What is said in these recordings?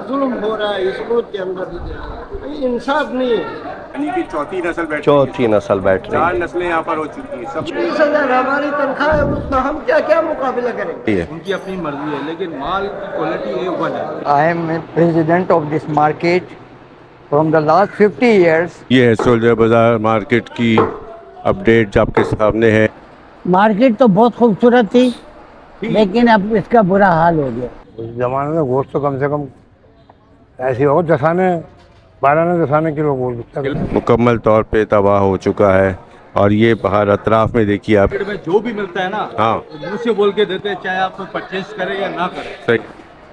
जुल्म हो रहा है इस मुल्क के अंदर, इंसाफ नहीं है। यानी कि चौथी नस्ल बैठ रही चौथी है। नस्ल बैठ रही 4 नस्लें यहाँ पर हो चुकी हैं सब। 20,000 हमारी तनख्वाह है, उसमें हम क्या क्या मुकाबला करेंगे। है। उनकी अपनी मर्जी है, लेकिन माल की क्वालिटी A1 है। I am a president of this market from the last 50 years. ये है सोल्जर बाजार मार्केट की अपडेट जो आपके सामने है। मार्केट तो बहुत खूबसूरत थी, लेकिन अब इसका बुरा हाल हो गया। उस जमाने में गोश्त तो कम से कम ऐसे हो 12 किलो गोश्त मुकम्मल तौर पे तबाह हो चुका है। और ये बाहर अतराफ में देखिए आप। मार्केट में जो भी मिलता है ना, हाँ मुँह से बोल के देते हैं, चाहे आप परचेज करें या ना करें। सही।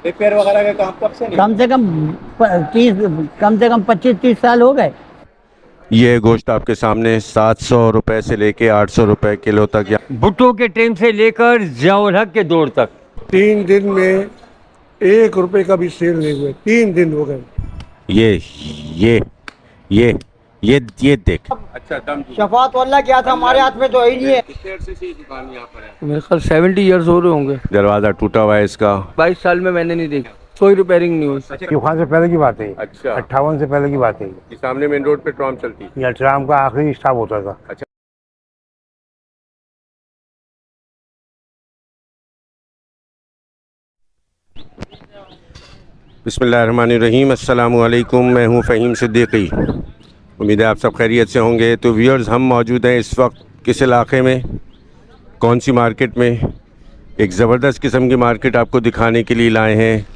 रिपेयर वगैरह का काम कब से नहीं? कम से कम 25-30 साल हो गए। ये गोश्त आपके सामने 700 रुपए से लेके 800 रुपए किलो तक या भुट्टो के टाइम से लेकर जियाउल हक के दौर तक 3 दिन में 1 रुपए का भी सेल नहीं हुए। 3 दिन हो गए। ये देख। अच्छा दम शफात वाला क्या था, हमारे हाथ में तो है ही नहीं है। कितने अरसे से ये दुकान यहाँ पर है? मेरे ख्याल 70 इयर्स हो रहे होंगे। दरवाजा टूटा हुआ है इसका। 22 साल में मैंने नहीं देखा, कोई रिपेयरिंग नहीं हुई। तूफान से पहले की बात है। अच्छा 58 से पहले की बात है। ये सामने मेन रोड पे ट्राम चलती। ये ट्राम का आखिरी स्टॉप होता था। अच्छा बिस्मिल्लाहिर्रहमानिर्रहीम। अस्सलामु अलैकुम। मैं हूँ फ़हीम सिद्दीकी। उम्मीद है आप सब खैरियत से होंगे। तो व्यूअर्स, हम मौजूद हैं इस वक्त किस इलाके में, कौन सी मार्केट में? एक ज़बरदस्त किस्म की मार्केट आपको दिखाने के लिए लाए हैं।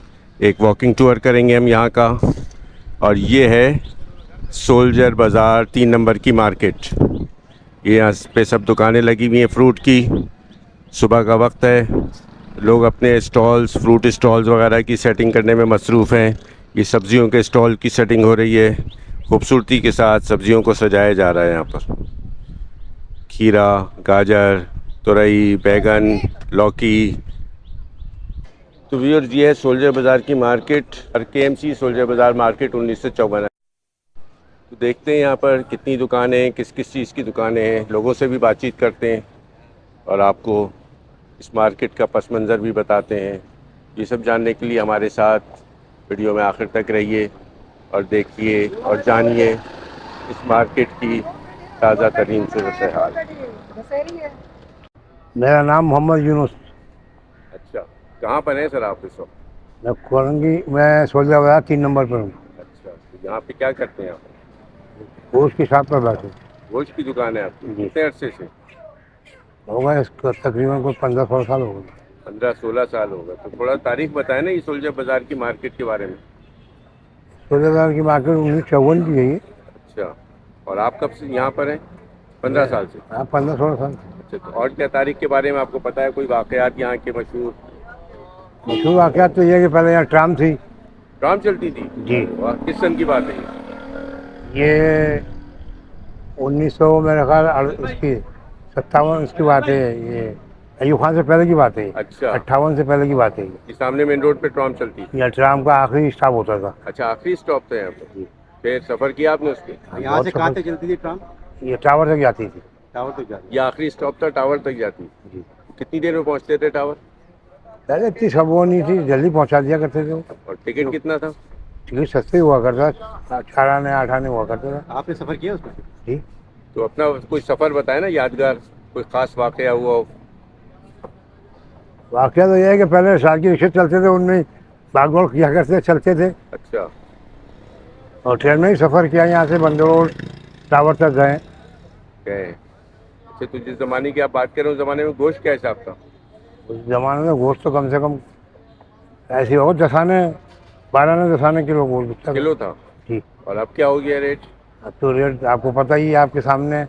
एक वॉकिंग टूर करेंगे हम यहाँ का। और ये है सोल्जर बाज़ार 3 नंबर की मार्केट। ये यहाँ पे सब दुकानें लगी हुई हैं फ्रूट की। सुबह का वक्त है, लोग अपने स्टॉल्स, फ्रूट स्टॉल्स वगैरह की सेटिंग करने में मसरूफ़ हैं। ये सब्ज़ियों के स्टॉल की सेटिंग हो रही है। खूबसूरती के साथ सब्ज़ियों को सजाया जा रहा है यहाँ पर। खीरा, गाजर, तुरई, बैगन, लौकी। तो व्यूअर्स, ये है सोल्जर बाज़ार की मार्केट और KMC सोल्जर बाज़ार मार्केट 1954। तो देखते हैं यहाँ पर कितनी दुकानें, किस किस चीज़ की दुकानें हैं। लोगों से भी बातचीत करते हैं और आपको इस मार्केट का पस मंज़र भी बताते हैं। ये सब जानने के लिए हमारे साथ वीडियो में आखिर तक रहिए और देखिए और जानिए इस मार्केट की ताज़ा तरीन सूरत हाल। मेरा नाम मोहम्मद यूनुस। अच्छा, कहाँ पर है सर आप इस वक्त? मैं कोरंगी, मैं सोल्जर बाजार 3 नंबर पर हूँ। अच्छा, तो यहाँ पे क्या करते हैं आप? गोश्त के साथ पर बैठे। गोश्त की दुकान है आपकी? जी। कितने अरसे से? होगा इसका तकरीबन कोई 15-16 साल हो गए। 15-16 साल होगा। तो थोड़ा तारीख बताएं ना ये सोल्जर बाज़ार की मार्केट के बारे में। सोल्जर बाजार की मार्केट 1954 की है ये। अच्छा, और आप कब से यहाँ पर हैं? 15 साल से। हाँ, 15-16 साल। अच्छा, तो और क्या तारीख के बारे में आपको पता है? कोई वाक़यात यहाँ के मशहूर? मशहूर वाक़यात तो ये है कि पहले यहाँ ट्राम थी। ट्राम चलती थी जी। वाह, किस सन की बात है ये 1900 मेरे ख्याल उसकी 57 इसकी बात है। ये अयूब खान से पहले की बात है। अच्छा। 58 से पहले की बात है। ये सामने मेन रोड पे ट्राम चलती थी। ये ट्राम का आखिरी स्टॉप होता था। अच्छा, आखिरी स्टॉप था यहाँ पर। फिर सफ़र किया आपने उसके? यहाँ से बहुत कहाँ सफर- तक चलती थी ट्राम? ये टावर तक जाती थी। टावर तक जाती। ये आखिरी स्टॉप था, टावर तक जाती? जी। कितनी देर में पहुँचते थे टावर? पहले इतनी सब वो नहीं थी, जल्दी पहुंचा दिया करते थे वो। और टिकट कितना था? टिकट सस्ते हुआ करता, 4 आने 8 आने हुआ करता था। आपने सफर किया उसमें? जी। तो अपना कोई सफ़र बताए ना यादगार, कोई ख़ास वाक़या हुआ हो। वाक़या तो यह है कि पहले साल के रिक्शे चलते थे, उनमें भाग दौड़ किया करते, चलते थे। अच्छा, और ट्रेन में ही सफ़र किया, यहाँ से बंदरोड टावर तक गए। गए। अच्छा, तो जिस ज़माने की आप बात कर रहे हो, उस ज़माने में गोश्त क्या हिसाब था? उस ज़माने में गोश्त तो कम से कम ऐसे हो 12 आने किलो गोश्त बिकता था। किलो था? जी। और अब क्या हो गया रेट? अब तो रेट आपको पता ही है, आपके सामने।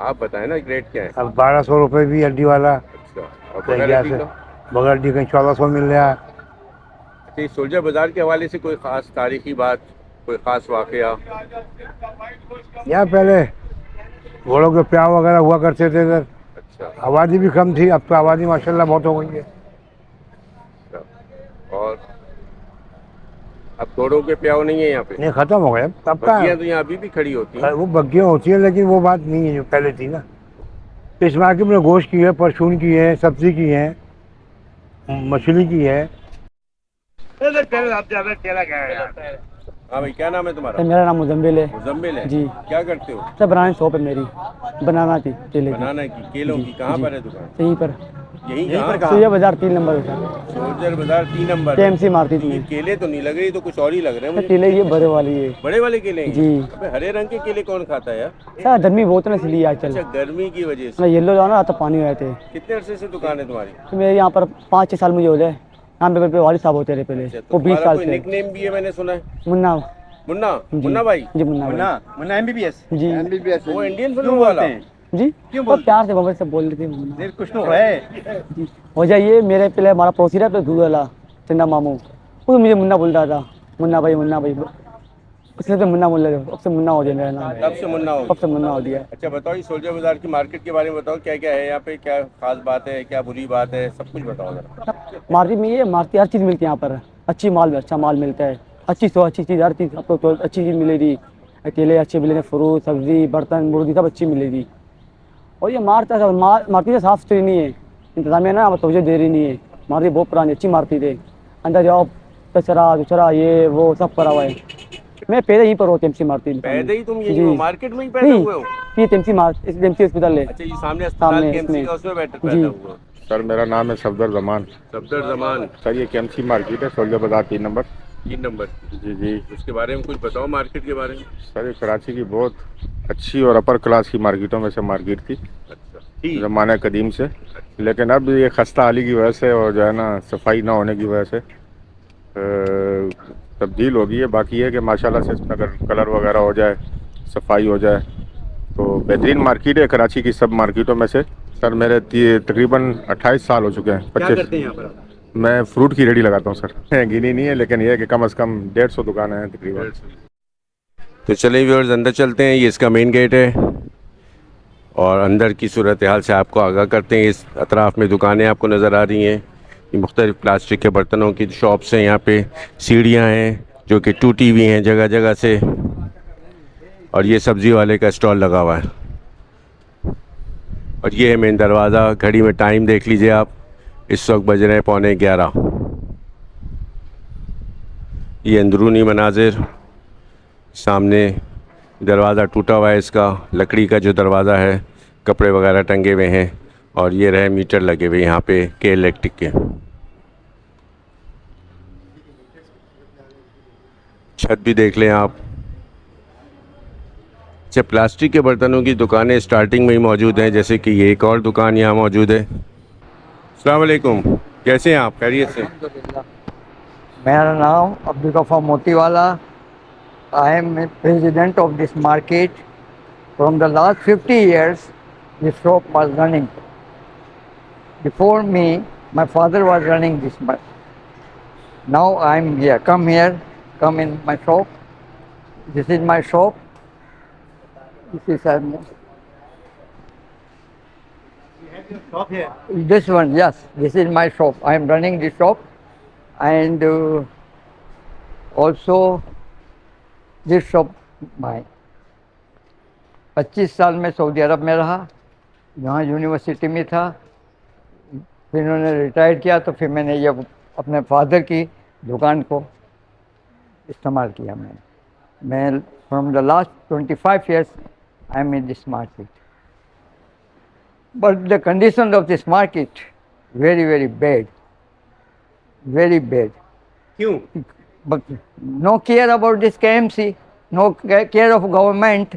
आप बताएं ना रेट क्या है? अब 1200 रुपये भी हड्डी वाला। अच्छा, और कहीं बगैर हड्डी से का? बगैर हड्डी कहीं 1400 मिल रहा है। अच्छा, इस सोल्जर बाज़ार के हवाले से कोई ख़ास तारीखी बात, कोई ख़ास वाक़या? यहाँ पहले घोड़ों के प्याव वगैरह हुआ करते थे इधर। अच्छा, आबादी भी कम थी, अब तो आबादी माशाल्लाह बहुत हो गई है। अच्छा। और अब घोड़ों के प्याव नहीं है यहाँ पे? नहीं, ख़त्म हो गए अब का। बग्गियाँ तो यहाँ अभी भी खड़ी होती हैं। वो बग्गियाँ होती है, लेकिन वो बात नहीं है जो पहले थी ना। इस मार्केट में गोश्त की है, परचून की है, सब्ज़ी की है, मछली की है। हाँ भाई, क्या नाम है तुम्हारा? सर मेरा नाम मुजम्मिल है। मुजम्मिल है। जी। क्या करते हो? सर बनाना शॉप है मेरी, बनाना थी केले की। बनाना की, केलों की। कहाँ पर है दुकान? यहीं पर यहीं कहाँ? सूर्या बाजार 3 नंबर है सर। सोल्जर बाजार 3 नंबर। केएमसी मार्केट ये में। केले तो नहीं लग रही, तो कुछ और ही लग रहे हैं सर मुझे। केले ये बड़े वाली है। बड़े वाले केले हैं? जी। अबे हरे रंग के केले कौन खाता है यार? सर गर्मी बहुत है ना इसलिए आज अच्छा, चल गर्मी की वजह से। मैं येलो जाओ ना तो पानी हो थे। कितने अरसे से दुकान है तुम्हारी? तो मेरे यहाँ पर 5-6 साल मुझे हो जाए। यहाँ पे वालिद साहब होते रहे पहले, अच्छा, तो वो 20 तुम्हारा साल कोई से। निकनेम भी है मैंने सुना है? मुन्ना। मुन्ना? जी। मुन्ना भाई? जी मुन्ना भाई। मुन्ना एमबीबीएस जी एमबीबीएस वो इंडियन फिल्म वाला? जी क्यों वो प्यार से मोबाइल से बोल रही थी मुन्ना। कुछ तो है। जी हो जाइए। मेरे पहले हमारा पड़ोसी रहा तो दूध वाला चंदा मामू, वो मुझे मुन्ना बोल रहा था। मुन्ना भाई इसलिए तो मुन्ना बोल रहे थे। अब से मुन्ना हो गया मेरा नाम। तब से मुन्ना हो अब से मुन्ना हो गया। अच्छा बताओ, ये सोल्जर बाजार की मार्केट के बारे में बताओ, क्या क्या है यहाँ पे, क्या खास बात है, क्या बुरी बात है, सब कुछ बताओ जरा। मार्केट में ये मार्केट हर चीज़ मिलती है यहाँ पर। अच्छी माल में अच्छा माल मिलता है। अच्छी चीज़, हर चीज़ आपको तो अच्छी चीज़ मिलेगी। अकेले अच्छे मिलेंगे, फ्रूट सब्जी बर्तन मुर्गी सब अच्छी मिलेगी। और ये मार्केट से साफ सुथरी नहीं है, इंतजामिया ना तोजह दे रही नहीं है। मार्केट बहुत पुरानी अच्छी मार्केट है। अंदर जाओ कचरा ये वो सब पड़ा हुआ है। मैं पैदा यहीं पर हूँ टीएमसी मार्केट। पैदा ही तुम यही जी। हो, मार्केट में ही पैदा हुए हो? ये टीएमसी अस्पताल है। अच्छा, ये सामने अस्पताल सामने केएमसी इसमें। का, उसमें जी। पैदा हुआ? सर मेरा नाम है सफदर जमान। सफदर जमान। सर ये केएमसी मार्केट है, सोल्जर बाजार 3 नंबर। 3 नंबर। जी जी। उसके बारे में कुछ बताओ, मार्केट के बारे में। सर ये कराची की बहुत अच्छी और अपर क्लास की मार्केटों में से मार्केट थी अच्छा, ठीक। ज़माने कदीम से। लेकिन अब ये खस्ता हाली की वजह से और जो है ना सफाई ना होने की वजह से तब्दील हो गई है। बाकी ये कि माशाल्लाह से इसमें अगर कलर वगैरह हो जाए, सफाई हो जाए तो बेहतरीन मार्केट है कराची की सब मार्केटों में से। सर मेरे तकरीबन 28 साल हो चुके हैं। क्या 25। करते हैं यहाँ पर? मैं फ्रूट की रेडी लगाता हूँ सर। गिनी नहीं है, लेकिन यह है कि कम से कम 150 दुकानें हैं तकरीबन। तो चलिए व्यूअर्स, अंदर चलते हैं। ये इसका मेन गेट है और अंदर की सूरत हाल से आपको आगाह करते हैं। इस अतराफ़ में दुकानें आपको नज़र आ रही हैं। ये मुख्तलिफ़ प्लास्टिक के बर्तनों की शॉप्स हैं। यहाँ पे सीढ़ियाँ हैं जो कि टूटी हुई हैं जगह जगह से। और ये सब्ज़ी वाले का स्टॉल लगा हुआ है। और ये है मेन दरवाज़ा। घड़ी में टाइम देख लीजिए आप, इस वक्त बज रहे हैं 11:15। ये अंदरूनी मनाजिर, सामने दरवाज़ा टूटा हुआ है इसका, लकड़ी का जो दरवाज़ा है, कपड़े वगैरह टंगे हुए हैं। और ये रहे मीटर लगे हुए यहाँ पे के इलेक्ट्रिक के। छत भी देख लें आप। अच्छा, प्लास्टिक के बर्तनों की दुकानें स्टार्टिंग में ही मौजूद हैं, जैसे कि ये एक और दुकान यहाँ मौजूद है। अस्सलाम वालेकुम, कैसे हैं आप? खैरियत से? मेरा नाम Abdul Gaffar Motiwala. I am president of this market from the last 50 years. This shop was running. Before me, my father was running this market. Now I am here. Come in my shop. This is my shop. This is shop है। this one. Yes, this is my shop. I am running this shop, and also this shop mine. 25 साल में Saudi अरब में रहा, यहाँ university में था। फिर उन्होंने रिटायर किया तो फिर मैंने ये अपने फादर की दुकान को इस्तेमाल किया। मैं from the last 25 years I am in this market, but the condition of this market very very bad, very bad. क्यों? But no care about this KMC, no care of government.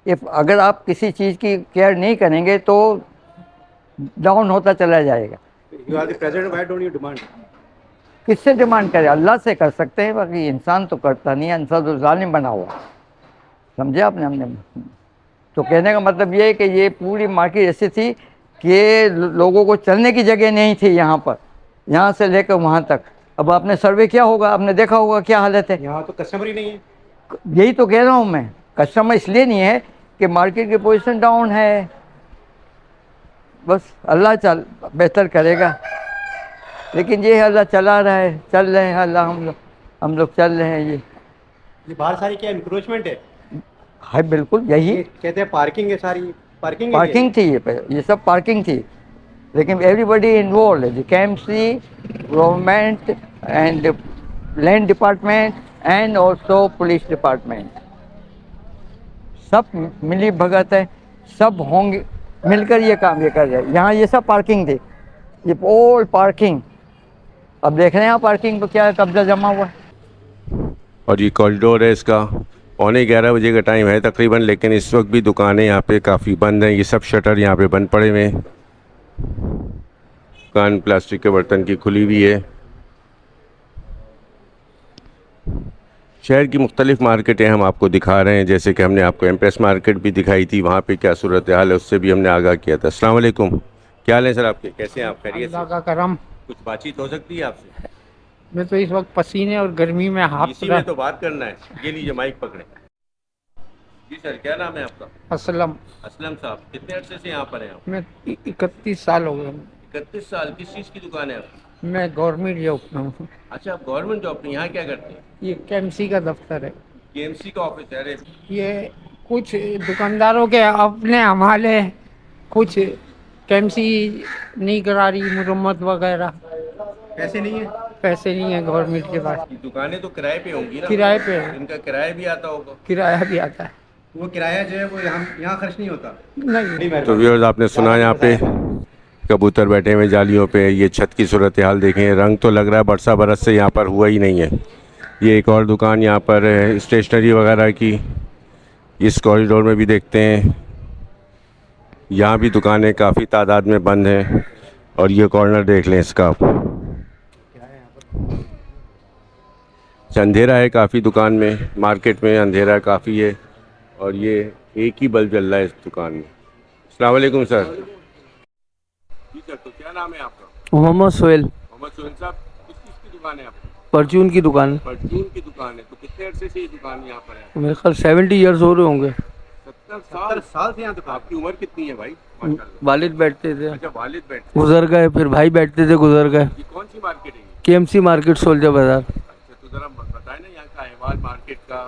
If अगर आप किसी चीज़ की care नहीं करेंगे तो down होता चला जाएगा। You are the president, why don't you demand? किससे डिमांड करें? अल्लाह से कर सकते हैं, बाकी इंसान तो करता नहीं है। इंसान तो जालिम बना हुआ, समझे आपने? हमने तो कहने का मतलब ये है कि ये पूरी मार्केट ऐसी थी कि लोगों को चलने की जगह नहीं थी यहाँ पर, यहाँ से लेकर वहाँ तक। अब आपने सर्वे किया होगा, आपने देखा होगा क्या हालत है। यहाँ तो कस्टमर ही नहीं है। यही तो कह रहा हूँ मैं, कस्टमर इसलिए नहीं है कि मार्केट की पोजीशन डाउन है। बस अल्लाह बेहतर करेगा, लेकिन ये अल्लाह चला रहा है, चल रहे हैं अल्लाह, हम लोग चल रहे हैं। ये बाहर सारी क्या इंक्रोचमेंट है? बिल्कुल यही कहते हैं पार्किंग है, सारी पार्किंग थी, ये सब पार्किंग थी। लेकिन एवरीबडी इन्वॉल्व है, KMC, government and land department and also police department, सब मिली भगत है, सब होंगे मिलकर ये काम ये कर रहे हैं। यहाँ ये सब पार्किंग थी, ये ऑल पार्किंग, अब देख रहे हैं यहाँ पार्किंग को क्या कब्जा जमा हुआ है। और ये कॉरिडोर है इसका। 11:15 बजे का टाइम है तकरीबन, लेकिन इस वक्त भी दुकानें यहाँ पे काफ़ी बंद हैं। ये सब शटर यहाँ पे बंद पड़े हुए हैं। दुकान प्लास्टिक के बर्तन की खुली हुई है। शहर की मुख्तलिफ़ मार्केटें हम आपको दिखा रहे हैं, जैसे कि हमने आपको एम्प्रेस मार्केट भी दिखाई थी, वहाँ पे क्या सूरत हाल है उससे भी हमने आगाह किया था। अस्सलाम वालेकुम, क्या हाल है सर आपके, कैसे हैं आप, खैरियत अल्लाह से? का करम। कुछ बातचीत हो सकती है आपसे? मैं तो इस वक्त पसीने और गर्मी में हाथ इसी में तो बात करना है। ये लीजिए माइक पकड़े। जी सर, क्या नाम है आपका? असलम। असलम साहब, कितने अरसे से यहाँ पर हैं आप? मैं 31 साल हो गए। 31 साल। किस चीज़ की दुकान है आपकी? मैं गवर्नमेंट जॉब में हूँ। अच्छा, आप गवर्नमेंट जॉब में, यहाँ क्या करते हैं? ये केएमसी का दफ्तर है। केएमसी का ऑफिस है? अरे ये कुछ दुकानदारों के अपने हमाले, कुछ केएमसी नहीं करा रही मुरम्मत वगैरह, पैसे नहीं है? पैसे नहीं है गवर्नमेंट के पास। ये दुकानें तो किराए पे होंगी ना? किराए पे है। इनका किराया भी आता होगा? किराया भी आता है। वो किराया जो है वो यहाँ खर्च नहीं होता। नहीं, तो व्यूअर्स, आपने सुना यहाँ पे कबूतर बैठे हुए जालियों पे। ये छत की सूरत हाल देखें, रंग तो लग रहा है बरसा बरस से यहाँ पर हुआ ही नहीं है। ये एक और दुकान यहाँ पर है स्टेशनरी वगैरह की, इस कॉरिडोर में भी देखते हैं। यहाँ भी दुकानें काफ़ी तादाद में बंद हैं। और ये कॉर्नर देख लें इसका आप, अंधेरा है काफ़ी दुकान में, मार्केट में अंधेरा काफ़ी है। और ये एक ही बल्ब जल रहा है इस दुकान में। अस्सलाम वालेकुम सर। जी सर, तो क्या नाम है आपका? मोहम्मद सोहेल। मोहम्मद सोहेल साहब, किस चीज़ की दुकान है आपकी? परचून की दुकान। परचून की दुकान है। तो कितने अरसे से ये दुकान यहाँ पर है? मेरे ख्याल 70 ईयर्स हो रहे होंगे। 70 साल से यहाँ दुकान। आपकी उम्र कितनी है भाई? माशाल्लाह। वालिद बैठते थे, अच्छा, वालिद बैठते गुजर गए, फिर भाई बैठते थे, गुजर गए। ये कौन सी मार्केट है ये? केएमसी मार्केट, सोल्जर बाजार। अच्छा, तो ज़रा बताएं ना यहाँ का अहवाल, मार्केट का,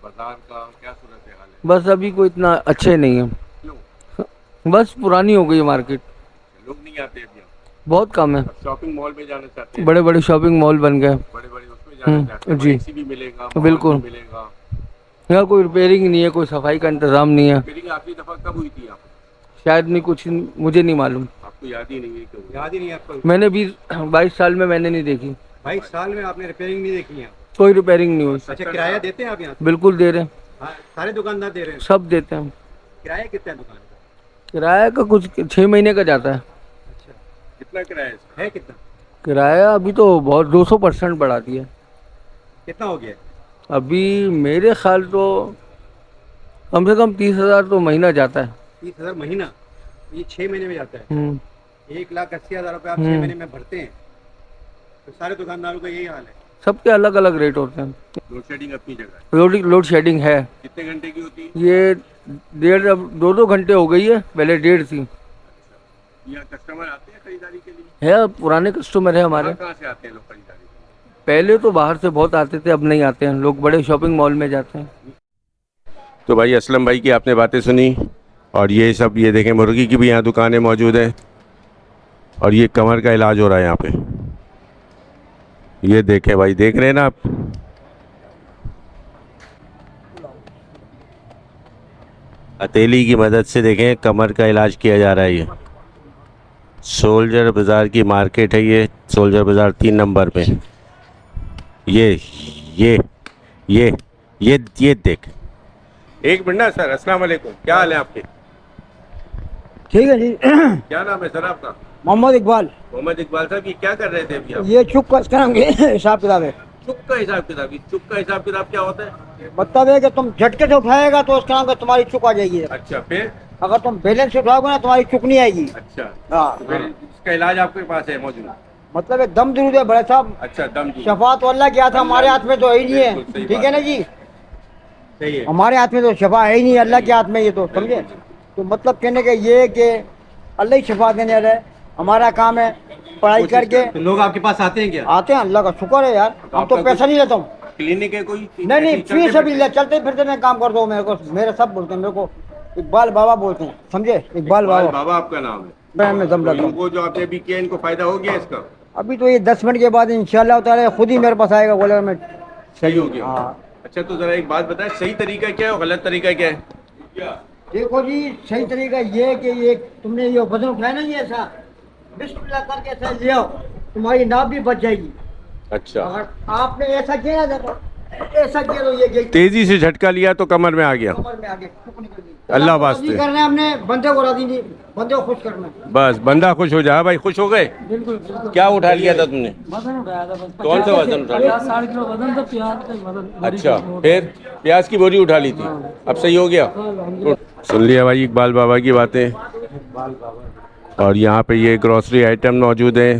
बाजार का क्या सूरत हाल है? बस अभी कोई इतना अच्छे नहीं है, क्यों? बस पुरानी हो गई है मार्केट, लोग नहीं आते अभी यहाँ? बहुत कम है। शॉपिंग मॉल में जाना चाहते हैं? बड़े बड़े शॉपिंग मॉल बन गए, बड़े बड़े उसमें जाना चाहते हैं? जी। एसी भी मिलेगा, मॉल बिल्कुल। भी मिलेगा। यहाँ कोई रिपेयरिंग नहीं है, कोई सफाई का इंतज़ाम नहीं है। रिपेयरिंग आखिरी दफ़ा कब हुई थी यहाँ? शायद नहीं, कुछ मुझे नहीं मालूम, आपको याद ही नहीं है? क्यों याद ही नहीं है आपको? मैंने भी 22 साल में मैंने नहीं देखी, 22 साल में आपने रिपेयरिंग नहीं देखी है? कोई रिपेयरिंग नहीं हुई। अच्छा, किराया देते हैं आप यहाँ? बिल्कुल दे रहे हैं, हाँ, सारे दुकानदार दे रहे हैं। सब देते हैं। किराया कितना है दुकान का? किराया का कुछ 6 महीने का जाता है। अच्छा, कितना किराया है इसका? है कितना? किराया अभी तो बहुत 200% बढ़ा दिया। कितना हो गया? अभी मेरे ख्याल तो कम से कम 30,000 तो महीना जाता है। 30,000 महीना? ये 6 महीने में जाता है। 1,80,000 रुपये आप 6 महीने में भरते हैं? तो सारे दुकानदारों का यही हाल है? सबके अलग अलग रेट होते हैं। लोड शेडिंग अपनी जगह है। लोड शेडिंग है। कितने घंटे की होती है? ये 1.5 अब 2 घंटे हो गई है, पहले 1.5 थी। यहाँ कस्टमर आते हैं खरीदारी के लिए? है, पुराने कस्टमर है हमारे। कहाँ से आते हैं लोग खरीदारी के लिए? पहले तो बाहर से बहुत आते थे, अब नहीं आते हैं लोग, बड़े शॉपिंग मॉल में जाते हैं। तो भाई असलम भाई की आपने बातें सुनी। और ये सब, ये देखें मुर्गी की भी यहाँ दुकानें मौजूद हैं। और ये कमर का इलाज हो रहा है यहाँ पे, ये देखें भाई, देख रहे हैं ना आप? हथेली की मदद से देखें कमर का इलाज किया जा रहा है। ये सोल्जर बाज़ार की मार्केट है, ये सोल्जर बाज़ार 3 नंबर पे। ये देख। एक मिनट ना सर, अस्सलाम वालेकुम, क्या हाल है आपके? ठीक है जी। क्या नाम है सर आपका? मोहम्मद इकबाल। मोहम्मद इकबाल साहब, ये क्या कर रहे थे अभी आप? ये चुप का करेंगे हिसाब किताब है। चुप का हिसाब किताब? चुप का हिसाब किताब क्या होता है? मतलब है कि तुम झटके से उठाएगा तो उसका नाम का तुम्हारी चुक आ जाएगी। अच्छा, फिर? अगर तुम बैलेंस से उठाओगे ना तुम्हारी चुक नहीं आएगी। अच्छा, हाँ, तो फिर इसका इलाज आपके पास है मौजूद? मतलब एक दम जरूर है बड़े साहब। अच्छा, दम जी। शफा तो अल्लाह के हाथ है, हमारे हाथ में तो है ही नहीं है। बिल्कुल सही ठीक है ना जी? सही है। हमारे हाथ में तो शफा है ही नहीं, अल्लाह के हाथ में, ये तो समझे। तो मतलब कहने का ये कि अल्लाह ही शफा देने वाला है। हमारा काम है पढ़ाई करके। तो लोग आपके पास आते हैं क्या? आते हैं, अल्लाह का शुक्र है यार। हम तो पैसा नहीं लेता हूँ। क्लिनिक है कोई? नहीं, फ्री से भी ले, चलते फिरते मैं काम करता हूँ। मेरे को मेरे सब बोलते हैं, मेरे को इकबाल बाबा बोलते हैं, समझे? इकबाल बाबा। बाबा आपका नाम है? मैं दम लगा। इनको जो आपने अभी किया, इनको फायदा हो गया इसका? अभी तो ये 10 मिनट के बाद इंशाल्लाह ताला खुद ही मेरे पास आएगा बोलेगा मैं सही हो गया। हाँ। अच्छा तो ज़रा एक बात बताएं, सही तरीका क्या है और गलत तरीका क्या है? देखो जी, सही तरीका ये है कि ये तुमने ये वजन उठाया ना, ये ऐसा बिस्मिल्लाह करके ऐसा ले आओ, तुम्हारी नाप भी बच जाएगी। अच्छा, अगर आपने ऐसा किया ना, देखो ऐसा किया तो ये तेज़ी से झटका लिया तो कमर में आ गया। कमर में आगे ठुक निकल गई। अल्लाह राज़ी वास्ते। करना है हमने, बंदे को राजी नहीं, बंदे को खुश करना है। बस बंदा खुश हो जाए। भाई खुश हो गए? बिल्कुल क्या उठा लिया था तुमने? वजन उठाया था बस। कौन सा वजन उठा लिया? 50-60 किलो वजन था, प्याज का वजन। अच्छा, फिर प्याज की बोरी उठा ली थी, अब सही हो गया? सुन लिया भाई इकबाल बाबा की बातें। और यहाँ पे ये ग्रॉसरी आइटम मौजूद है।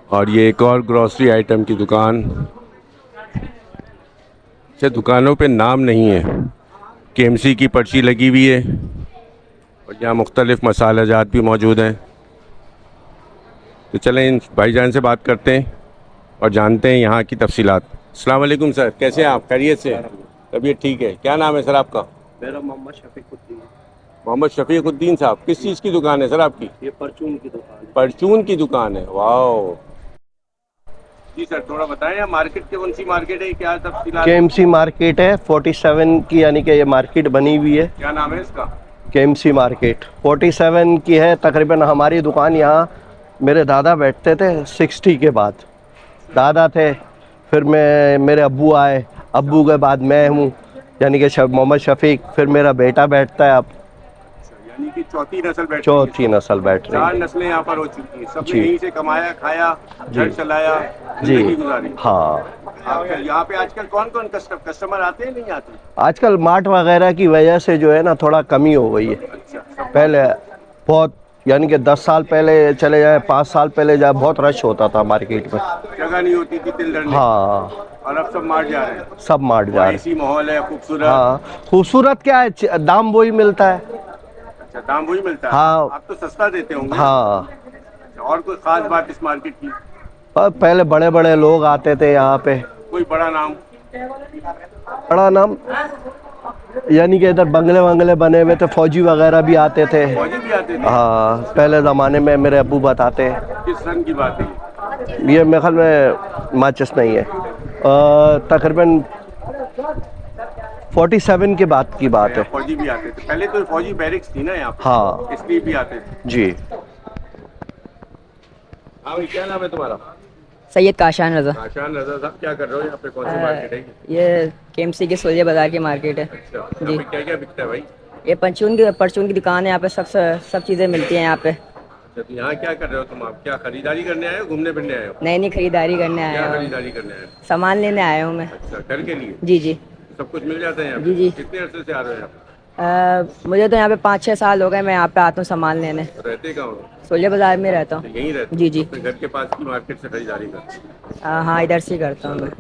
और ये एक और ग्रॉसरी आइटम की दुकान। अच्छा, दुकानों पे नाम नहीं है, केएमसी की पर्ची लगी हुई है। और यहाँ मुख्तलिफ मसाला जात भी मौजूद हैं। तो चलें इन भाईजान से बात करते हैं और जानते हैं यहाँ की तफसीलात। अस्सलाम वालेकुम सर, कैसे हैं आप? खैरियत से? तबीयत ठीक है? क्या नाम है सर आपका? मेरा मोहम्मद शफीकुद्दीन। मोहम्मद शफीकुद्दीन साहब, किस चीज़ की दुकान है सर आपकी? ये परचून की दुकान है। परचून की दुकान है, वाह जी। सर थोड़ा बताएं, यहाँ मार्केट की कौन सी मार्केट है, क्या तफसीलात? केएमसी मार्केट है 47 की, यानी कि ये मार्केट बनी हुई है। क्या नाम है इसका? केएमसी मार्केट 47 की है तकरीबन। हमारी दुकान यहाँ मेरे दादा बैठते थे 60 के बाद। दादा थे, फिर मेरे अब्बू आए, अब्बू के बाद मैं हूँ, यानी कि मोहम्मद शफीक, फिर मेरा बेटा बैठता है अब। यानी कि चौथी नस्ल बैठ चौथी नस्ल बैठ रही 4 है। नस्लें यहाँ पर हो चुकी हैं। सबने जी। यहीं से कमाया, खाया, घर चलाया, जी जिंदगी गुजारी। हाँ। आपका यहाँ पे आजकल कौन कौन कस्टमर आते हैं, नहीं आते? आजकल मार्ट वगैरह की वजह से जो है ना थोड़ा कमी हो गई है। अच्छा, पहले बहुत, यानी कि 10 साल पहले चले जाए, 5 साल पहले जाए, बहुत रश होता था मार्केट में। जगह नहीं होती थी तिल धरने। हाँ, और अब सब मार्ट जा रहे हैं। सब मार्ट जा रहे ऐसी माहौल है खूबसूरत। हाँ, खूबसूरत क्या है, दाम वही मिलता है। अच्छा, दाम वही मिलता है। हाँ। आप तो सस्ता देते होंगे। हाँ। अच्छा, और कोई खास बात इस मार्केट की? और पहले बड़े बड़े लोग आते थे यहाँ पे। कोई बड़ा नाम? बड़ा नाम यानी कि इधर बंगले वंगले बने हुए थे, फौजी वगैरह भी आते थे। फौजी भी आते थे? हाँ, पहले ज़माने में मेरे अब्बू बताते हैं। किस रंग की बात है? ये मेरे ख्याल में माचिस नहीं है, तकरीबन 47 के बाद की बात है। फौजी भी आते थे पहले, तो फौजी बैरिक्स थी ना यहाँ पे। हाँ। इसलिए भी आते थे। जी। हाँ भाई, क्या नाम है तुम्हारा? सैयद काशान रज़ा। काशान रज़ा साहब, क्या कर रहे हो यहाँ पे? कौन सी मार्केट है ये? ये केएमसी के सोलिया बाज़ार की मार्केट है। अच्छा, यहाँ पे क्या क्या बिकता है भाई? ये परचून की दुकान है, यहाँ पे सब चीज़ें मिलती हैं यहाँ पे। अच्छा, तो यहाँ क्या कर रहे हो तुम? आप क्या खरीदारी करने आए हो, घूमने फिरने आए हो? नई नई खरीदारी करने आया क्या हूँ, खरीदारी करने आए हो? सामान लेने आया हूँ मैं। अच्छा, घर के लिए? जी जी। सब कुछ मिल जाता है यहाँ पे? जी जी। कितने अरसे से आ रहे हो यहाँ पे? मुझे तो यहाँ पे 5-6 साल हो गए, मैं यहाँ पे आता हूँ सामान लेने। रहते कहाँ हो? सोलिया बाज़ार में रहता हूँ। यहीं रहते? जी जी। अपने घर के पास की मार्केट से खरीदारी करते? हाँ, इधर से ही करता हूँ मैं।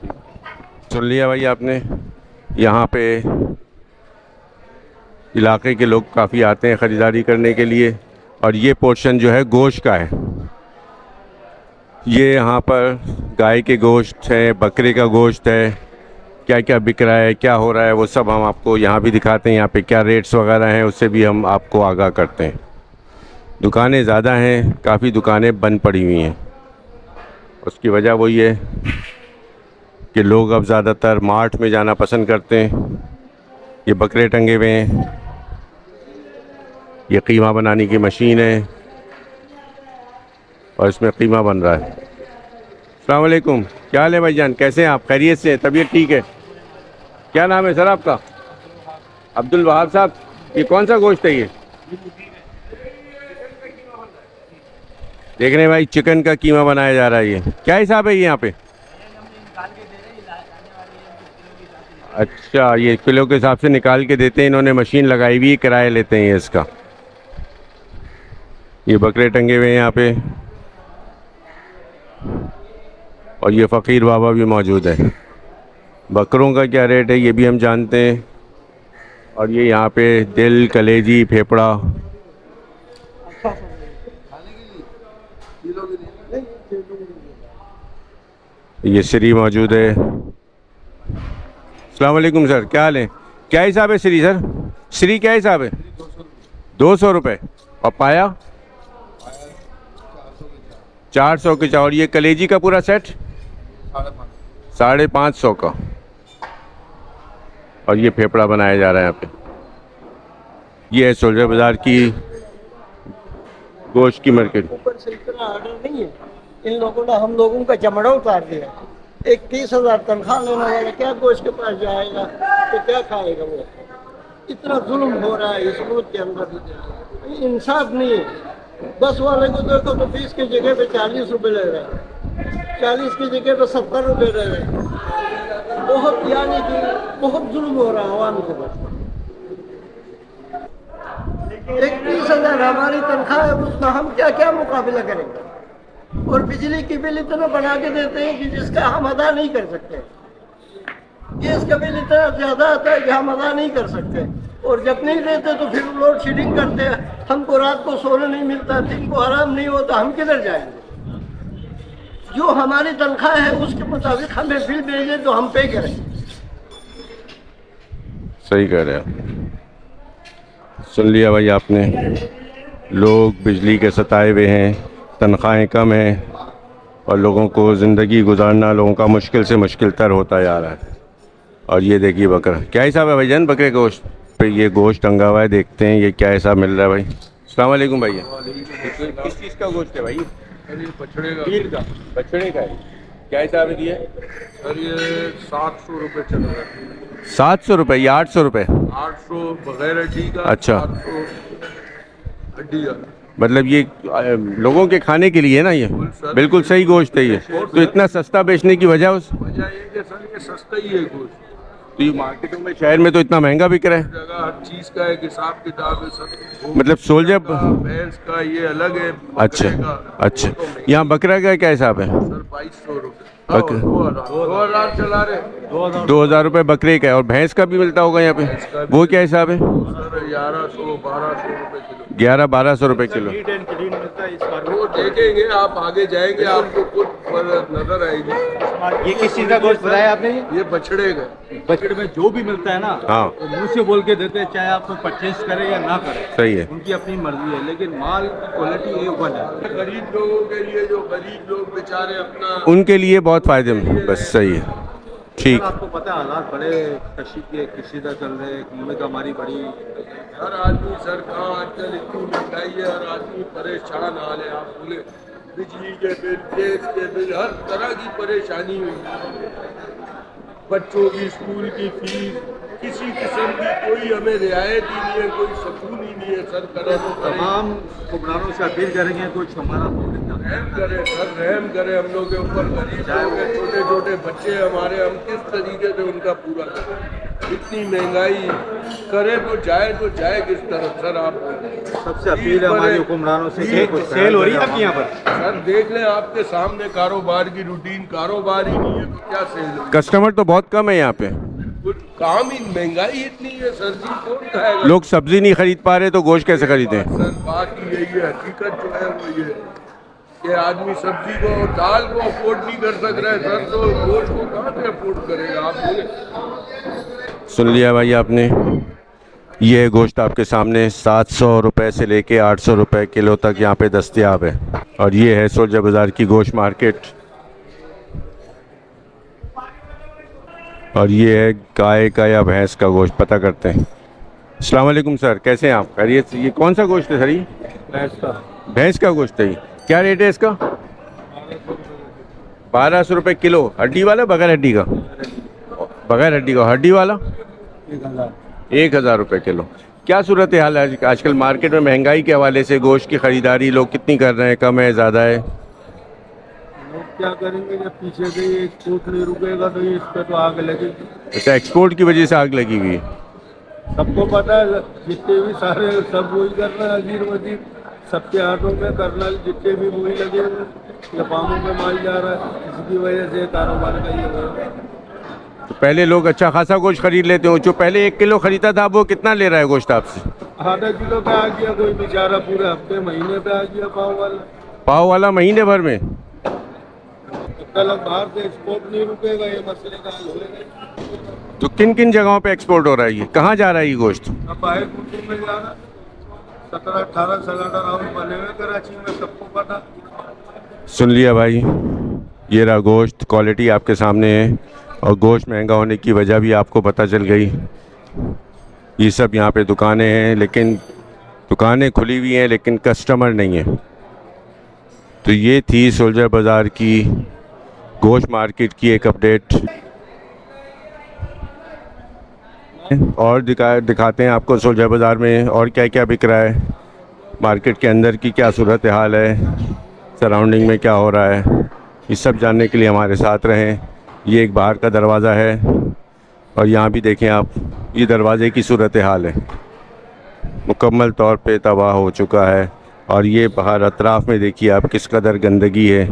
सुन लिया भाई आपने, यहाँ पे इलाके के लोग काफ़ी आते हैं ख़रीदारी करने के लिए। और ये पोर्शन जो है गोश्त का है। ये यहाँ पर गाय के गोश्त है, बकरे का गोश्त है, क्या क्या बिक रहा है, क्या हो रहा है, वो सब हम आपको यहाँ भी दिखाते हैं। यहाँ पे क्या रेट्स वगैरह हैं उससे भी हम आपको आगाह करते हैं। दुकानें ज़्यादा हैं, काफ़ी दुकानें बंद पड़ी हुई हैं। उसकी वजह वही है कि लोग अब ज़्यादातर मार्ट में जाना पसंद करते हैं। ये बकरे टंगे हुए हैं, ये कीमा बनाने की मशीन है और इसमें कीमा बन रहा है। अस्सलाम वालेकुम, क्या हाल है भाईजान, कैसे हैं आप? खैरियत से? तबीयत ठीक है? क्या नाम है सर आपका? अब्दुल वहाब साहब। ये कौन सा गोश्त है ये? देख रहे हैं भाई, चिकन का कीमा बनाया जा रहा है। ये क्या हिसाब है ये यहाँ पे? अच्छा, ये किलो के हिसाब से निकाल के देते हैं। इन्होंने मशीन लगाई हुई है, किराया लेते हैं ये इसका। ये बकरे टंगे हुए हैं यहाँ पे और ये फ़कीर बाबा भी मौजूद है। बकरों का क्या रेट है ये भी हम जानते हैं। और ये यहाँ पे दिल, कलेजी, फेफड़ा, ये श्री मौजूद है। अस्सलाम वालेकुम सर, क्या हाल है? क्या हिसाब है श्री सर? श्री क्या हिसाब है? 200 रुपये। और पाया 400 के। और ये कलेजी का पूरा सेट 550 का। और ये फेफड़ा बनाया जा रहा है यहाँ पे। ये है सोल्जर बाज़ार की गोश्त की मार्केट। ऊपर से इतना ऑर्डर नहीं है, इन लोगों ने हम लोगों का चमड़ा उतार दिया। एक 30,000 तनख्वाह लेने वाला क्या गोश्त के पास जाएगा तो क्या खाएगा वो? इतना जुल्म हो रहा है इस मुल्क के अंदर, इंसाफ नहीं है। बस वाले को देखो तो 20 की जगह पे 40 रुपए ले रहे हैं, 40 की जगह पे 70 रुपए ले रहे हैं। बहुत यानी कि बहुत जुल्म हो रहा है आवाम के पास। 31,000 हमारी तनख्वाह है, उसका हम क्या क्या मुकाबला करेंगे? और बिजली की बिल इतना बना के देते हैं कि जिसका हम अदा नहीं कर सकते। गैस का बिल इतना ज्यादा आता है कि हम अदा नहीं कर सकते, और जब नहीं देते तो फिर लोड शेडिंग करते हैं। हमको रात को सोने नहीं मिलता, दिन को आराम नहीं होता, हम किधर जाएंगे? जो हमारी तनख्वाह है उसके मुताबिक हमें बिल भेजे तो हम पे करें। सही कह रहे हैं। सुन लिया भाई आपने, लोग बिजली के सताए हुए हैं, तनख्वाहें कम हैं और लोगों को ज़िंदगी गुजारना लोगों का मुश्किल से मुश्किल तर होता जा रहा है। और ये देखिए बकरा, क्या हिसाब है भाईजान बकरे का गोश्त पे? ये गोश्त टंगा हुआ है, देखते हैं ये क्या हिसाब मिल रहा है भाई। अस्सलाम वालेकुम भैया, किस चीज़ का गोश्त है भाई? बछड़े का। पीर का, बछड़े का है। क्या हिसाब है दिए? सर ये 700 रुपये चल रहा है। 700 रुपये या 800 रुपये? 800 बगैर हड्डी का। अच्छा। 700 हड्डी का। मतलब ये लोगों के खाने के लिए है ना? ये बिल्कुल सही गोश्त है ये। तो इतना सस्ता बेचने की वजह वजह ये कि सर ये सस्ता ही है गोश्त। तो ये मार्केटों में शहर में तो इतना महंगा बिक रहा है। जगह हर चीज़ का एक हिसाब किताब है सर। मतलब सोल्जर भैंस का ये अलग है। अच्छा अच्छा। यहाँ बकरा का क्या हिसाब है? सर 2200 रुपये। 2000 चला रहे। 2000 रुपये बकरे का है। और भैंस का भी मिलता होगा यहाँ पे, वो क्या हिसाब है? सर 1100-1200 रुपये किलो। 1100-1200 रुपये किलो। वो देखेंगे, आप आगे जाएंगे आपको खुद नजर आएगी। ये किस चीज़ का गोश्त बताया आपने? ये बछड़े का। बछड़े में जो भी मिलता है ना, हाँ। तो मुंह से बोल के देते हैं, चाहे आप परचेज करें या ना करें। सही है। उनकी अपनी मर्जी है, लेकिन माल की क्वालिटी A1 है। गरीब लोगों के लिए, जो गरीब लोग बेचारे अपना, उनके लिए बहुत फायदेमंद। बस सही है, ठीक। आपको पता है हालात बड़े कशीदा चल रहे हैं, कीमत हमारी बड़ी। हर आदमी सर कहाँ आजकल इतनी महंगाई है, हर आदमी परेशान हाल है। आप बोले बिजली के बिल, गैस के बिल, हर तरह की परेशानी हुई। बच्चों की स्कूल की फीस, किसी किस्म की कोई हमें रियायत ही नहीं है, कोई सुकून ही नहीं है। सर करे तो तमाम हुक्मरानों से अपील करेंगे कुछ हमारा रहम करे सर, रहम करे हम लोग के ऊपर। गरीब लोग हैं, छोटे छोटे बच्चे हमारे, हम किस तरीके से उनका पूरा करें? इतनी महंगाई करे तो जाए किस तरफ? सर आप सबसे अपील है हमारी हुक्मरानों से कि कुछ सेल हो रही है आपके यहाँ पर? सर देख लें आपके सामने कारोबार की रूटीन, कारोबार ही नहीं है तो क्या सेल हो? कस्टमर तो बहुत कम है यहाँ पे। काम ही, महंगाई इतनी है सर जी, कौन खाएगा? लोग सब्जी नहीं खरीद पा रहे तो गोश्त कैसे खरीदें? सर बात ही यही है, हकीकत जो है वो ये कि आदमी सब्जी को, दाल को अफोर्ड नहीं कर सक रहा है सर, तो गोश्त को कहाँ से अफोर्ड करेगा? आप बोले। सुन लिया भाई आपने, ये गोश्त आपके सामने 700 रुपये से लेके 800 रुपये किलो तक यहाँ पे दस्तयाब है। और ये है सोल्जर बाज़ार की गोश्त मार्केट। और ये है गाय का या भैंस का गोश्त, पता करते हैं। अस्सलाम वालेकुम सर, कैसे हैं आप? खैरियत से? ये कौन सा गोश्त है सर? ये भैंस का गोश्त है। क्या रेट है इसका? 1200 रुपये किलो। हड्डी वाला बगैर हड्डी का? बगैर हड्डी का। हड्डी वाला 1000 रुपये किलो। क्या सूरत हाल है आजकल मार्केट में महंगाई के हवाले से? गोश्त की ख़रीदारी लोग कितनी कर रहे हैं? कम है, ज़्यादा है? क्या करेंगे जब पीछे से ये एक्सपोर्ट नहीं रुकेगा तो इस पर तो आग लगेगी। अच्छा, एक्सपोर्ट की वजह से आग लगी हुई है। सबको पता है, जितने भी सारे सब वही कर रहे हैं, अजीर वजीर सबके हाथों में करना, जितने भी वही लगे हुए, अफवाहों में माल जा रहा है, इसकी वजह से कारोबार का ये हो रहा है। तो पहले लोग अच्छा खासा गोश्त खरीद लेते हो। जो पहले 1 किलो खरीदा था वो कितना ले रहा है गोश्त आपसे? आधा किलो पे आ गया, कोई बेचारा पूरे हफ्ते महीने पे आ गया पाव वाला महीने भर में। कल बाहर से एक्सपोर्ट नहीं रुकेगा, ये मसले का हल होगा। तो किन किन जगहों पे एक्सपोर्ट हो रहा है? ये कहाँ जा रहा है ये गोश्त? अब बाहर गुंटूर में जा रहा है। 17-18 सिलेंडर हाउस बने हुए कराची में, सबको पता। सुन लिया भाई, ये रहा गोश्त, क्वालिटी आपके सामने है और गोश्त महंगा होने की वजह भी आपको पता चल गई। ये सब यहाँ पे दुकानें हैं, लेकिन दुकानें खुली हुई हैं लेकिन कस्टमर नहीं है। तो ये थी सोल्जर बाज़ार की गोश्त मार्केट की एक अपडेट। और दिखाते हैं आपको सोल्जर बाज़ार में और क्या क्या बिक रहा है, मार्केट के अंदर की क्या सूरत हाल है, सराउंडिंग में क्या हो रहा है। ये सब जानने के लिए हमारे साथ रहें। ये एक बाहर का दरवाज़ा है और यहाँ भी देखें आप, ये दरवाज़े की सूरत हाल है, मुकम्मल तौर पे तबाह हो चुका है। और ये बाहर अतराफ़ में देखिए आप किस कदर गंदगी है,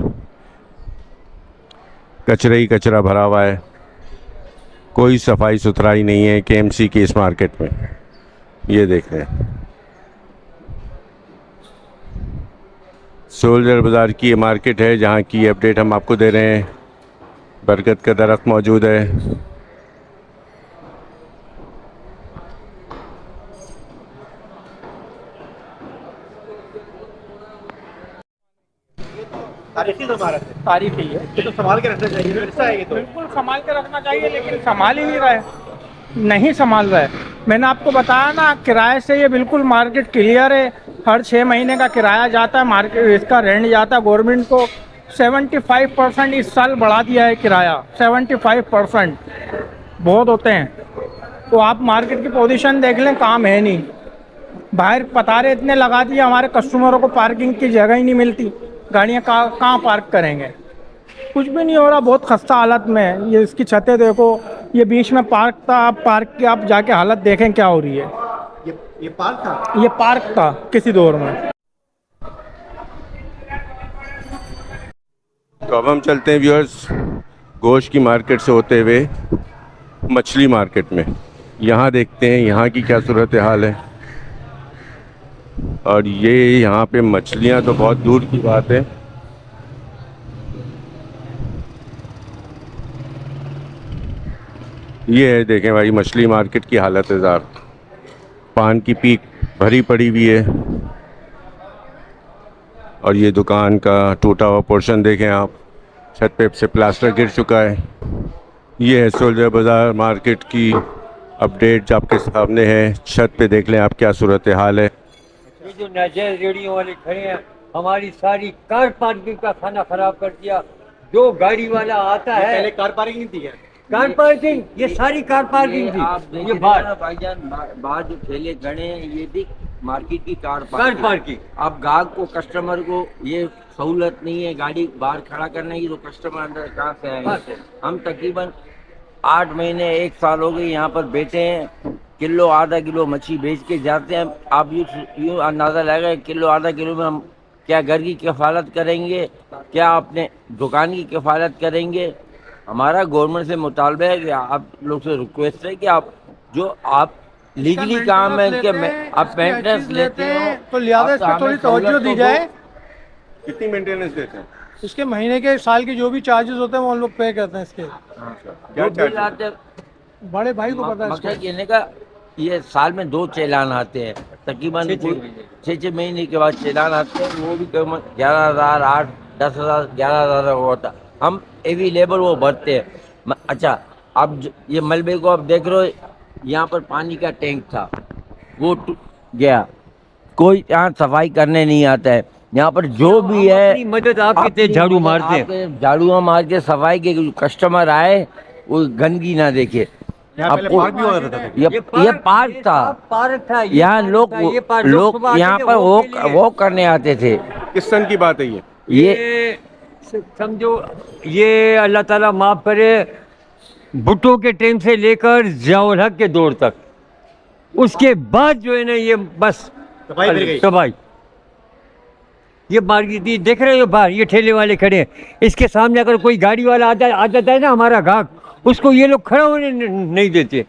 कचरा ही कचरा भरा हुआ है, कोई सफाई सुथराई नहीं है केएमसी की इस मार्केट में। ये देख रहे हैं सोल्जर बाज़ार की ये मार्केट है जहाँ की अपडेट हम आपको दे रहे हैं। बरगद का दरख्त मौजूद है, तारीखी इमारत है, तारीख ही है, ये तो संभाल के रखना चाहिए, ऐसा है ये तो। बिल्कुल संभाल के रखना चाहिए, लेकिन संभाल ही नहीं रहा है, नहीं संभाल रहा है। मैंने आपको बताया ना, किराए से ये बिल्कुल मार्केट क्लियर है। हर 6 महीने का किराया जाता है, मार्केट इसका रेंट जाता है गवर्नमेंट को। 75% इस साल बढ़ा दिया है किराया, 75% बहुत होते हैं। तो आप मार्केट की पोजीशन देख लें, काम है नहीं, बाहर पतारे इतने लगा दिए, हमारे कस्टमरों को पार्किंग की जगह ही नहीं मिलती, गाड़ियाँ कहाँ पार्क करेंगे। कुछ भी नहीं हो रहा, बहुत खस्ता हालत में है। ये इसकी छतें देखो, ये बीच में पार्क था, आप पार्क की आप जाके हालत देखें क्या हो रही है। ये पार्क था, ये पार्क था किसी दौर में। तो अब हम चलते हैं व्यूअर्स गोश्त की मार्केट से होते हुए मछली मार्केट में। यहाँ देखते हैं यहाँ की क्या सूरत हाल है। और ये यहाँ पे मछलियाँ तो बहुत दूर की बात है, ये है देखें भाई मछली मार्केट की हालत है ज़ार। पान की पीक भरी पड़ी हुई है और ये दुकान का टूटा हुआ पोर्शन देखें आप, छत पे से प्लास्टर गिर चुका है। ये है सोल्जर बाज़ार मार्केट की अपडेट जो आपके सामने है। छत पे देख लें आप क्या सूरत हाल है। ये जो नाजायज रेडियो वाले खड़े हैं, हमारी सारी कार पार्किंग का खाना खराब कर दिया। जो गाड़ी वाला आता है, पहले कार पार्किंग थी, कार पार्किंग, ये सारी कार पार्किंग थी। आप ये बात भाईजान, बाहर जो ठेले खड़े हैं ये भी मार्केट की कार पार्किंग। अब ग्राहक को, कस्टमर को ये सहूलत नहीं है गाड़ी बाहर खड़ा करने की, तो कस्टमर अंदर कहाँ से आएंगे। हम तकरीबन 8 महीने 1 साल हो गए यहाँ पर बैठे हैं, किलो आधा किलो मछली बेच के जाते हैं। आप यूँ अंदाज़ा लगाए, किलो आधा किलो में हम क्या घर की किफ़ालत करेंगे, क्या अपने दुकान की किफ़ालत करेंगे। हमारा गवर्नमेंट से मुतालबा है कि आप लोग से रिक्वेस्ट है कि आप जो आप लीगली काम है कि आप मेंटेनेंस लेते हो तो लिहाजा इस पर थोड़ी तवज्जो दी जाए। कितनी मेंटेनेंस देते हैं? इसके महीने के, साल के जो भी चार्जेस होते हैं वो हम लोग पे करते हैं। इसके क्या बिल आते बड़े भाई को पता है इसको। मकसद कहने का, ये साल में 2 चालान आते हैं, तकरीबन 6 महीने के बाद चालान आते हैं। वो भी 11,000, 8, 10,000, 11,000 होता। हम अवेलेबल वो भरते हैं। अच्छा, अब ये मलबे को अब देख रहे हो, यहाँ पर पानी का टैंक था, वो टूट गया, कोई यहाँ सफाई करने नहीं आता है। यहाँ पर जो भी है मदद आप कितने झाड़ू मारते हैं, झाड़ू मार के सफाई के कस्टमर आए वो गंदगी ना देखे। आपको ये पार्क था, यहाँ लोग यहाँ पर वो करने आते थे। किस सन की बात है ये समझो, ये अल्लाह ताला माफ़ करे, भुट्टो के टाइम से लेकर ज़ियाउल हक के दौर तक, उसके बाद जो है ना ये बस तबाही। ये मार्केट देख रहे हो बाहर, ये ठेले वाले खड़े हैं, इसके सामने अगर कोई गाड़ी वाला आ जाता है ना हमारा ग्राहक, उसको ये लोग खड़ा होने नहीं देते।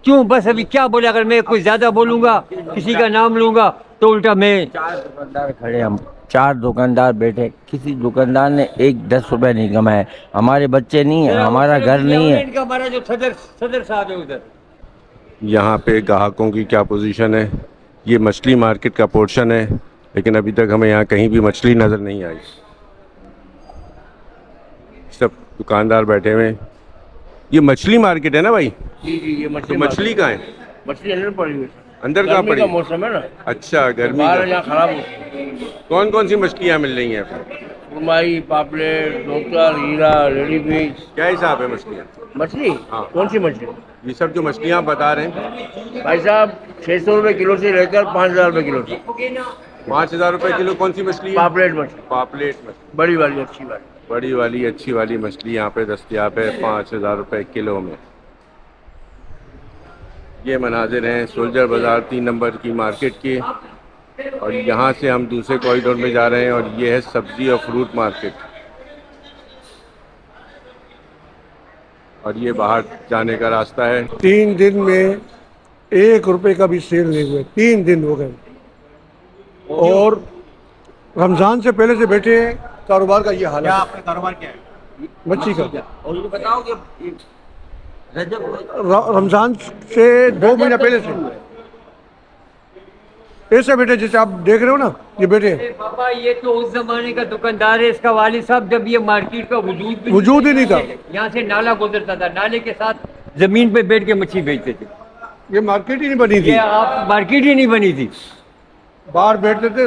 क्यों? बस अभी क्या बोले, अगर मैं कुछ ज़्यादा बोलूँगा, किसी का नाम लूँगा तो उल्टा मैं। 4 दुकानदार खड़े, हम 4 दुकानदार बैठे, किसी दुकानदार ने 1-10 रुपए नहीं कमाए। हमारे बच्चे नहीं है, हमारा घर नहीं है। हमारा जो सदर साहब है उधर, यहाँ पे ग्राहकों की क्या पोजीशन है ये मछली मार्केट का पोर्शन है, लेकिन अभी तक हमें यहाँ कहीं भी मछली नज़र नहीं आई। सब दुकानदार बैठे हुए हैं। ये मछली मार्केट है ना भाई? जी जी, ये तो मछली कहाँ है? मछली अंदर पड़ी हुई है। अंदर कहाँ गर्मी पड़ी? का मौसम है ना, अच्छा, गर्मी बाहर का। यहाँ खराब होती है। कौन कौन सी मछलियाँ मिल रही हैं? सुरमई, पापलेट, लोकल, हीरा, लेडी फिश। क्या हिसाब है मछलियाँ? मछली? हाँ। कौन सी मछली? ये सब जो मछलियाँ आप बता रहे हैं, भाई साहब 600 रुपये किलो से लेकर 5,000 रुपये किलो तक। 5,000 रुपये किलो कौन सी मछली है? पापलेट मछली, पापलेट मछली, बड़ी वाली, अच्छी वाली। बड़ी वाली अच्छी वाली मछली यहाँ पे दस्तयाब है 5,000 रुपये किलो में। ये मनाजिर हैं सोल्जर बाज़ार 3 नंबर की मार्केट के, और यहाँ से हम दूसरे कॉरिडोर में जा रहे हैं, और ये है सब्ज़ी और फ्रूट मार्केट, और ये बाहर जाने का रास्ता है। 3 दिन में 1 रुपए का भी सेल नहीं हुआ, 3 दिन हो गए। और रमज़ान से पहले से बैठे हैं, कारोबार का ये हाल है। आपका कारोबार क्या है? मच्छी का। और ये बताओ कि रमज़ान से 2 महीना पहले से ऐसे बैठे जैसे आप देख रहे हो ना, ये बैठे। पापा ये तो उस जमाने का दुकानदार है, इसका वालिद साहब जब ये मार्केट का वजूद ही नहीं था। यहाँ से नाला गुजरता था, नाले के साथ जमीन पे बैठ के मच्छी बेचते थे। ये मार्केट ही नहीं बनी थी। ये आप मार्केट ही नहीं बनी थी, बाहर बैठते थे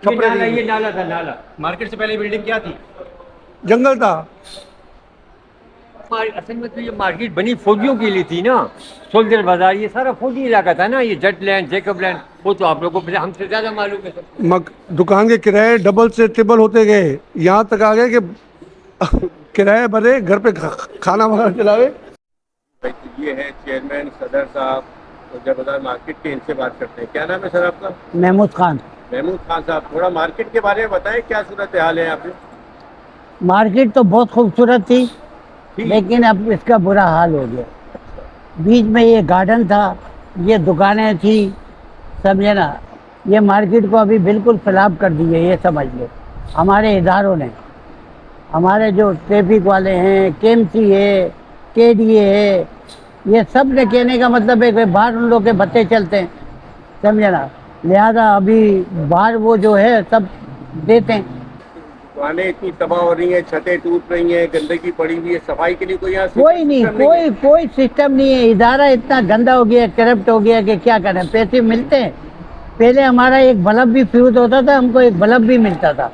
ये नाला था, नाला। मार्केट से पहले बिल्डिंग क्या थी? जंगल था। असल में तो ये मार्केट बनी फौजियों के लिए थी ना, सोल्जर बाजार, ये सारा फौजी इलाका था ना, ये जट लैंड, जैकब लैंड, वो तो आप लोगों को हमसे ज्यादा मालूम है। दुकान के किराए डबल से ट्रिपल होते गए, यहाँ तक आ गए कि किराए भरे, घर पे खाना वाना चलावे। ये है चेयरमैन सदर साहब सोल्जर बाजार मार्केट के, इनसे बात करते हैं। क्या नाम है सर आपका? महमूद खान। महमूद खान साहब, थोड़ा मार्केट के बारे में बताएं, क्या सूरत हाल है यहाँ पे? मार्केट तो बहुत खूबसूरत थी, लेकिन अब इसका बुरा हाल हो गया। बीच में ये गार्डन था, ये दुकानें थी, समझे ना। ये मार्केट को अभी बिल्कुल फैलाव कर दिए, ये समझ लो हमारे इदारों ने। हमारे जो ट्रैफिक वाले हैं, केएमसी है, केडीए है, ये सब ने कहने का मतलब है कि बाहर उन लोग के भत्ते चलते हैं, समझे ना। लिहाजा अभी बाहर वो जो है सब देते हैं। दुकानें इतनी तबाह हो रही हैं, छतें टूट रही हैं, गंदगी पड़ी हुई है, सफाई के लिए कोई यहाँ कोई नहीं, कोई सिस्टम नहीं है। इदारा इतना गंदा हो गया, करप्ट हो गया कि क्या करें। पैसे मिलते हैं, पहले हमारा एक बल्ब भी फ्यूज होता था, हमको एक बल्ब भी मिलता था।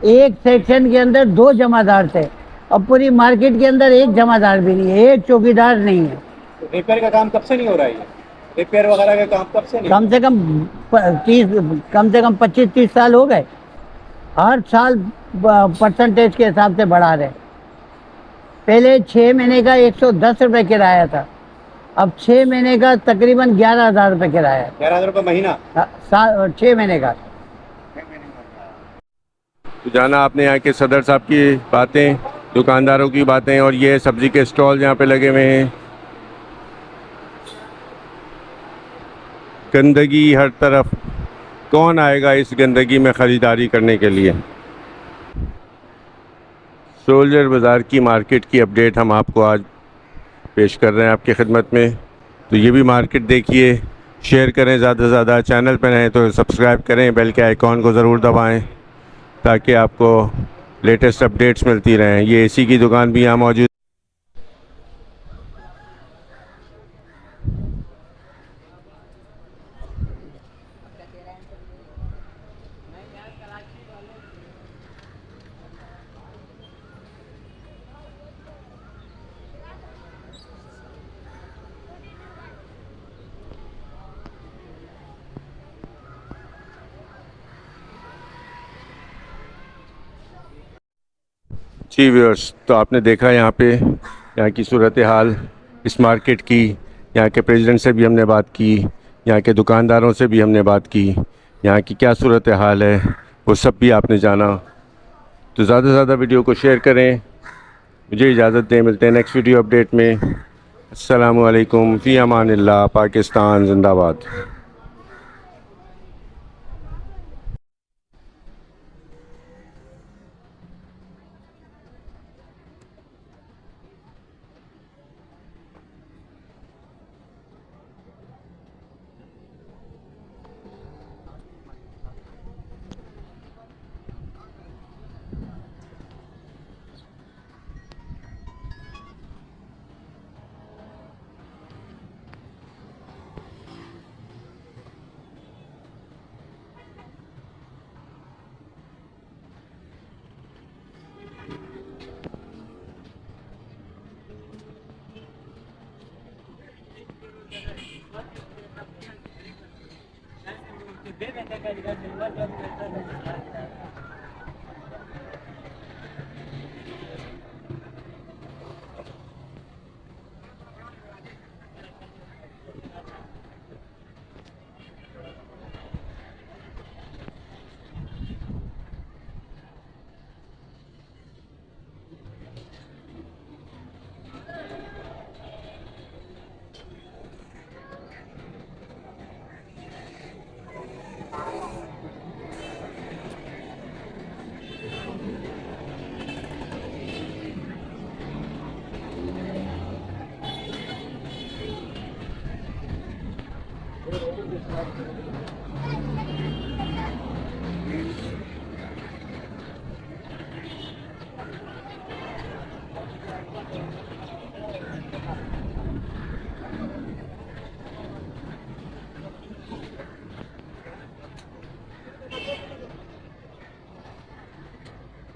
एक सेक्शन के अंदर 2 जमादार थे, अब पूरी मार्केट के अंदर एक जमादार भी नहीं है, एक चौकीदार नहीं है। रिपेयर का काम कब से नहीं हो रहा है? रिपेयर वगैरह का काम कब से नहीं? कम से कम 25-30 साल हो गए। हर साल परसेंटेज के हिसाब से बढ़ा रहे। पहले 6 महीने का 110 रुपये किराया था, अब 6 महीने का तकरीबन 11,000 रुपये किराया है। 11,000 रुपये महीना? 6 महीने का। तो जाना आपने यहाँ के सदर साहब की बातें, दुकानदारों की बातें, और ये सब्जी के स्टॉल यहाँ पे लगे हुए हैं। गंदगी हर तरफ, कौन आएगा इस गंदगी में ख़रीदारी करने के लिए? सोल्जर बाज़ार की मार्केट की अपडेट हम आपको आज पेश कर रहे हैं आपकी खिदमत में। तो ये भी मार्केट देखिए, शेयर करें ज़्यादा से ज़्यादा, चैनल पर रहें तो सब्सक्राइब करें, बेल के आइकॉन को ज़रूर दबाएं ताकि आपको लेटेस्ट अपडेट्स मिलती रहें। ये एसी की दुकान भी यहाँ मौजूद। जी व्यूअर्स, तो आपने देखा यहाँ पे यहाँ की सूरत हाल इस मार्केट की। यहाँ के प्रेसिडेंट से भी हमने बात की, यहाँ के दुकानदारों से भी हमने बात की, यहाँ की क्या सूरत हाल है वो सब भी आपने जाना। तो ज़्यादा से ज़्यादा वीडियो को शेयर करें। मुझे इजाज़त दें, मिलते हैं नेक्स्ट वीडियो अपडेट में। अस्सलामु अलैकुम, फ़ी अमानिल्लाह, पाकिस्तान जिंदाबाद।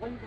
One